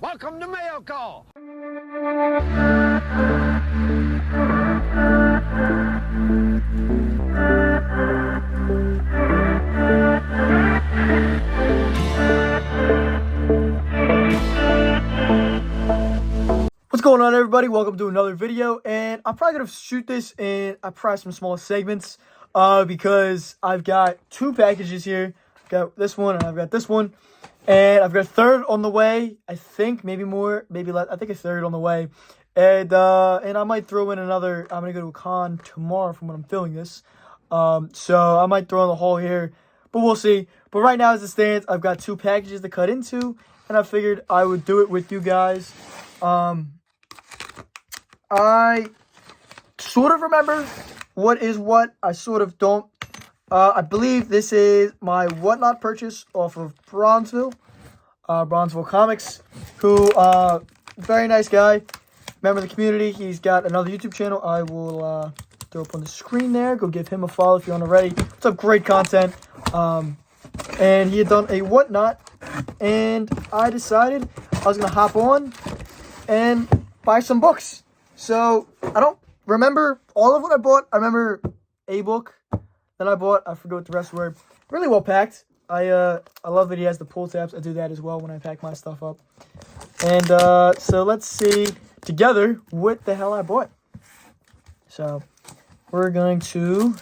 Welcome to Mail Call. What's going on, everybody? Welcome to another video, and I'm probably gonna shoot this in probably some small segments because I've got two packages here. I've got this one and I've got this one, and I've got a third on the way. I think maybe more, maybe less. I think a third on the way, and I might throw in another. I'm gonna go to a con tomorrow from when I'm filming this, so I might throw in the haul here, but we'll see. But right now, as it stands, I've got two packages to cut into, and I figured I would do it with you guys. I sort of remember what is what. I sort of don't. I believe this is my Whatnot purchase off of Bronzeville Comics, who, very nice guy, member of the community. He's got another YouTube channel. I will throw up on the screen there. Go give him a follow if you aren't already. It's up great content. And he had done a Whatnot, and I decided I was going to hop on and buy some books. So, I don't remember all of what I bought. I remember a book that I bought. I forget what the rest were. Really well packed. I love that he has the pull tabs. I do that as well when I pack my stuff up. And so let's see together what the hell I bought. So, we're going to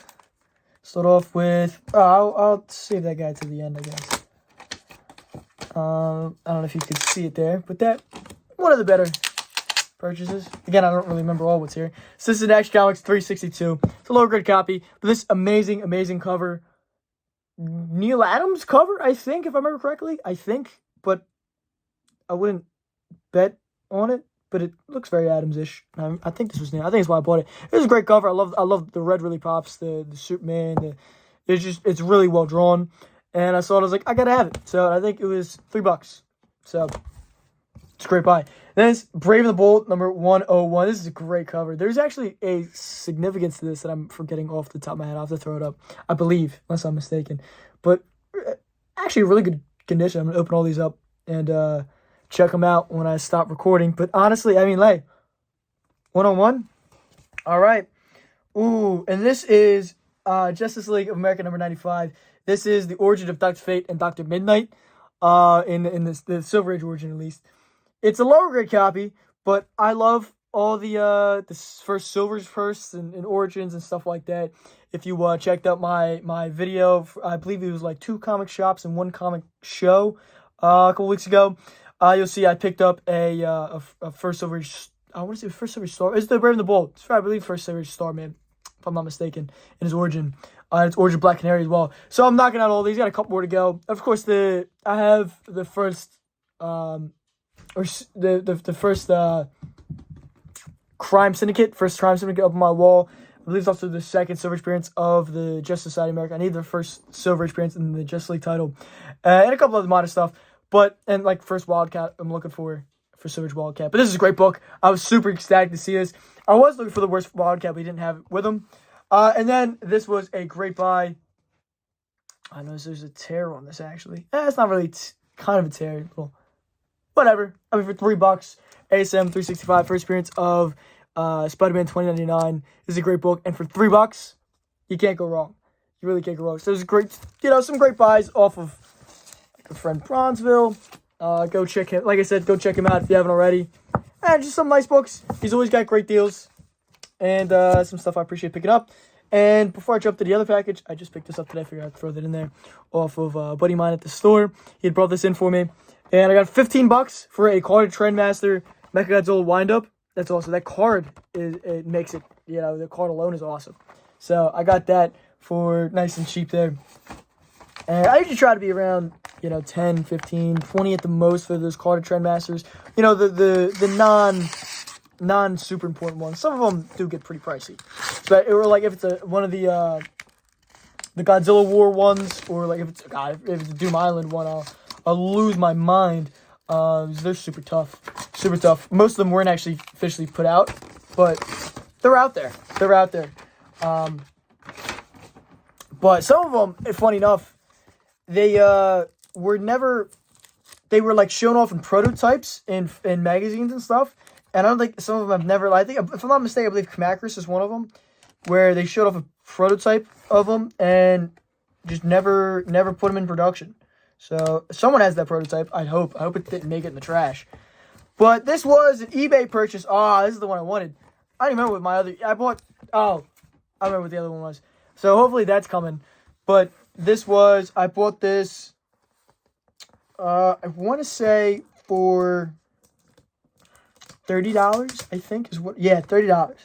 start off with... I'll save that guy to the end, I guess. I don't know if you could see it there, but that... one of the better purchases. Again, I don't really remember all what's here. So this is an Action Comics 362. It's a lower grade copy, but this amazing cover. Neil Adams cover, I think, if I remember correctly. I think, but I wouldn't bet on it. But it looks very Adams-ish. I think this was Neil. I think that's why I bought it. It was a great cover. I love the red really pops. The Superman. It's really well drawn. And I saw it. I was like, I gotta have it. So I think it was $3. So it's a great buy. Then it's Brave and the Bold, number 101. This is a great cover. There's actually a significance to this that I'm forgetting off the top of my head. I'll have to throw it up, I believe, unless I'm mistaken. But actually, really good condition. I'm going to open all these up and check them out when I stop recording. But honestly, I mean, like, 101. All right. Ooh, and this is Justice League of America, number 95. This is the origin of Dr. Fate and Dr. Midnight, in the Silver Age origin, at least. It's a lower grade copy, but I love all the first Silver's firsts and origins and stuff like that. If you checked out my video, I believe it was like 2 comic shops and 1 comic show a couple weeks ago, you'll see I picked up a first Silver Age, I want to say first Silver Age Star. It's the Brave and the Bold. It's I believe first Silver Age Star, man, if I'm not mistaken, in his origin. It's Origin Black Canary as well. So I'm knocking out all these. Got a couple more to go. Of course, I have the first the first Crime Syndicate up on my wall. I believe it's also the second Silver appearance of the Justice Society of America. I need the first Silver appearance in the Justice League title, and a couple other modern stuff. And like first Wildcat, I'm looking for Silver Wildcat. But this is a great book. I was super ecstatic to see this. I was looking for the worst Wildcat, but he didn't have it with him. And then this was a great buy. I know there's a tear on this actually. It's not really kind of a tear. Well, whatever. I mean, for $3, ASM 365, first appearance of Spider-Man 2099. This is a great book. And for $3, you can't go wrong. You really can't go wrong. So there's great, some great buys off of a friend Bronzeville. Go check him. Like I said, go check him out if you haven't already. And just some nice books. He's always got great deals. And some stuff I appreciate picking up. And before I jump to the other package, I just picked this up today. I figured I'd throw that in there off of a buddy of mine at the store. He had brought this in for me. And I got $15 for a carded Trendmaster Mechagodzilla wind-up. That's awesome. That card, it makes it, the card alone is awesome. So I got that for nice and cheap there. And I usually try to be around, 10, 15, 20 at the most for those carded Trendmasters. The non-super important ones. Some of them do get pretty pricey. But if it's one of the Godzilla War ones, or like if it's a Doom Island one, I'll lose my mind. They're super tough. Most of them weren't actually officially put out, but they're out there. But some of them, funny enough, they they were like shown off in prototypes in magazines and stuff. And I don't think some of them have never. I think if I'm not mistaken, I believe Kamakaris is one of them, where they showed off a prototype of them and just never put them in production. So someone has that prototype. I hope it didn't make it in the trash. But this was an eBay purchase. This is the one I wanted. I don't remember what my other. I remember what the other one was. So hopefully that's coming. But I bought this. I want to say for $30. I think is what. Yeah, $30.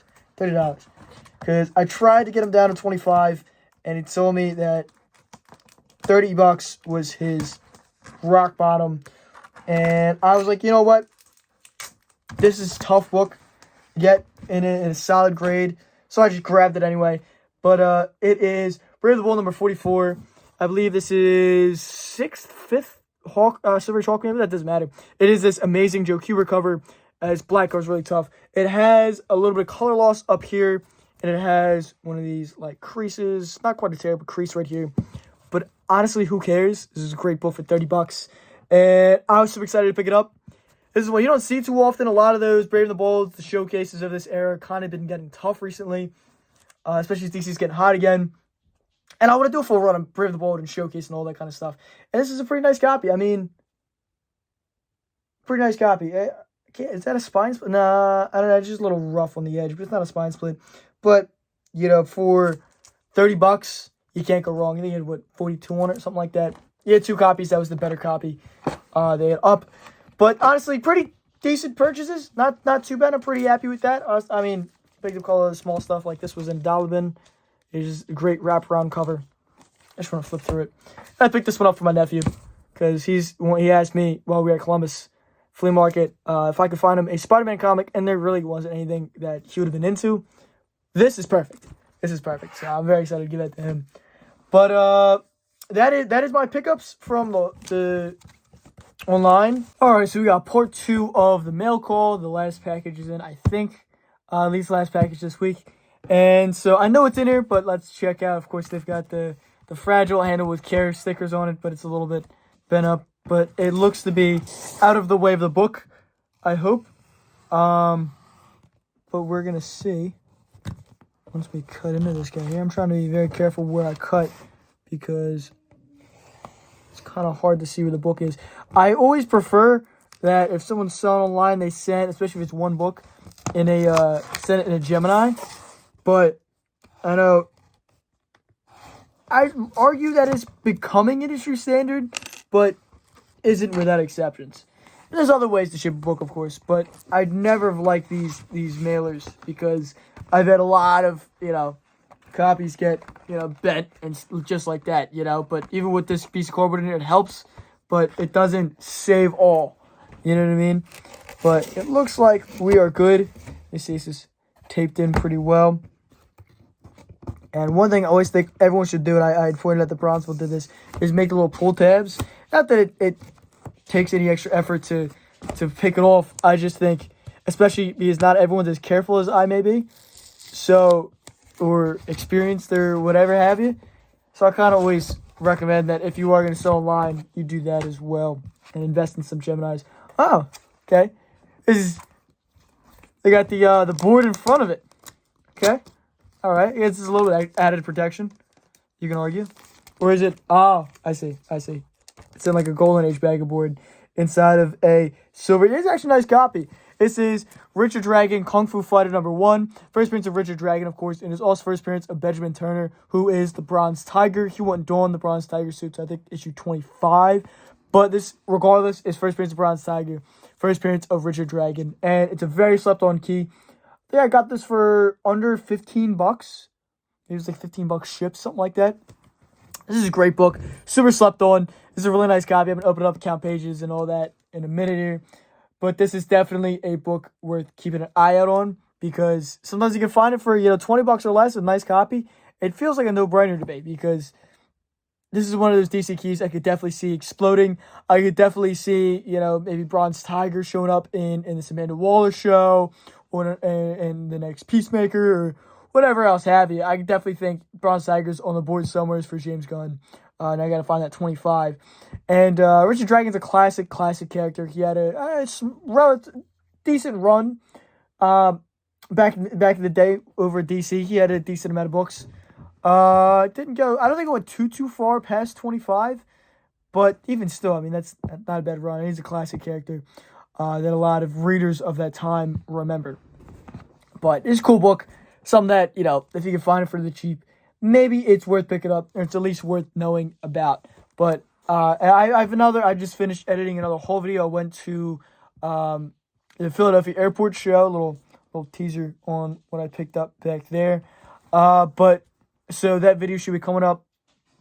Because I tried to get him down to 25, and he told me that $30 was his rock bottom. And I was like, you know what? This is a tough book. Yet in a solid grade. So I just grabbed it anyway. But it is Brave the Bold number 44. I believe this is 5th Silver Age Hawk. Maybe that doesn't matter. It is this amazing Joe Kubert cover. His black cover is really tough. It has a little bit of color loss up here. And it has one of these like creases. Not quite a tear, but crease right here. But honestly, who cares? This is a great book for $30. And I was super excited to pick it up. This is what you don't see too often. A lot of those Brave and the Bold, the showcases of this era, kind of been getting tough recently. Especially as DC's getting hot again. And I want to do a full run on Brave and the Bold and showcase and all that kind of stuff. And this is a pretty nice copy. I mean, pretty nice copy. Is that a spine split? Nah, I don't know. It's just a little rough on the edge, but it's not a spine split. But, for $30, you can't go wrong. I think you had, 42 on it, something like that. You had 2 copies. That was the better copy. They had up. But honestly, pretty decent purchases. Not too bad. I'm pretty happy with that. I mean, picked up all the small stuff. Like this was in dollar bin. It's just a great wraparound cover. I just want to flip through it. I picked this one up for my nephew because he asked me while we were at Columbus Flea Market if I could find him a Spider-Man comic, and there really wasn't anything that he would have been into. This is perfect. So I'm very excited to give that to him. But that is my pickups from the online. Alright, so we got part 2 of the mail call. The last package is in, I think. At least last package this week. And so I know it's in here, but let's check out. Of course, they've got the fragile handle with care stickers on it, but it's a little bit bent up. But it looks to be out of the way of the book, I hope. But we're going to see once we cut into this guy here. I'm trying to be very careful where I cut because it's kind of hard to see where the book is. I always prefer that if someone's selling online, they send, especially if it's one book, send it in a Gemini. But I know I argue that it's becoming industry standard, but isn't without exceptions. There's other ways to ship a book, of course, but I'd never have liked these mailers because I've had a lot of, copies get, bent and just like that, But even with this piece of cardboard in here, it helps, but it doesn't save all. You know what I mean? But it looks like we are good. This is taped in pretty well. And one thing I always think everyone should do, and I pointed out that Bronzeville did this, is make the little pull tabs. Not that it takes any extra effort to pick it off. I just think, especially because not everyone's as careful as I may be, or experienced or whatever have you. So I kind of always recommend that if you are going to sell online, you do that as well and invest in some Geminis. Oh, okay. They got the board in front of it. Okay. All right. This is a little bit added protection. You can argue. Or is it? Oh, I see. It's in like a Golden Age bag of board inside of a silver. It's actually a nice copy. This is Richard Dragon, Kung Fu Fighter #1. First appearance of Richard Dragon, of course. And it's also first appearance of Benjamin Turner, who is the Bronze Tiger. He wouldn't don the Bronze Tiger suit, so I think issue 25. But this, regardless, is first appearance of Bronze Tiger. First appearance of Richard Dragon. And it's a very slept-on key. I think I got this for under $15. It was like $15 shipped, something like that. This is a great book. Super slept on. This is a really nice copy. I'm going to open up the count pages and all that in a minute here. But this is definitely a book worth keeping an eye out on because sometimes you can find it for, $20 or less, a nice copy. It feels like a no-brainer to me because this is one of those DC keys I could definitely see exploding. I could definitely see, maybe Bronze Tiger showing up in this Amanda Waller show or in the next Peacemaker or whatever else have you. I definitely think Bronze Tiger's on the board somewhere for James Gunn. And I got to find that 25. And Richard Dragon's a classic character. He had a decent run back in the day over at DC. He had a decent amount of books. Didn't go. I don't think it went too far past 25. But even still, I mean, that's not a bad run. He's a classic character that a lot of readers of that time remember. But it's a cool book. Something that, if you can find it for the cheap, maybe it's worth picking up, or it's at least worth knowing about. But I just finished editing another whole video. I went to the Philadelphia airport show, little teaser on what I picked up back there. But so that video should be coming up.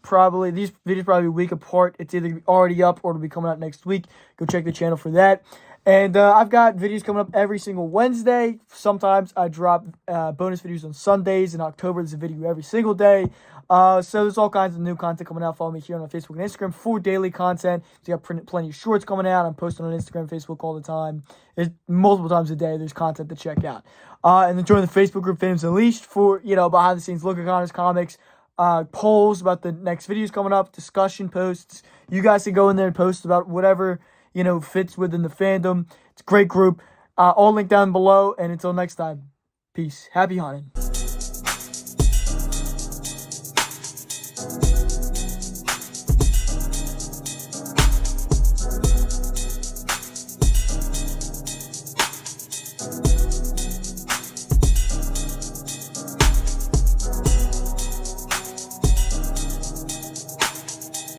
Probably these videos probably a week apart. It's either already up or it'll be coming out next week. Go check the channel for that. And I've got videos coming up every single Wednesday. Sometimes I drop bonus videos on Sundays. In October, there's a video every single day. So there's all kinds of new content coming out. Follow me here on Facebook and Instagram for daily content. So you got plenty of shorts coming out. I'm posting on Instagram, Facebook all the time. There's multiple times a day. There's content to check out. And then join the Facebook group Fandoms Unleashed for behind the scenes look at Connor's comics. Polls about the next videos coming up, discussion posts. You guys can go in there and post about whatever, fits within the fandom. It's a great group. All linked down below. And until next time, peace. Happy hunting.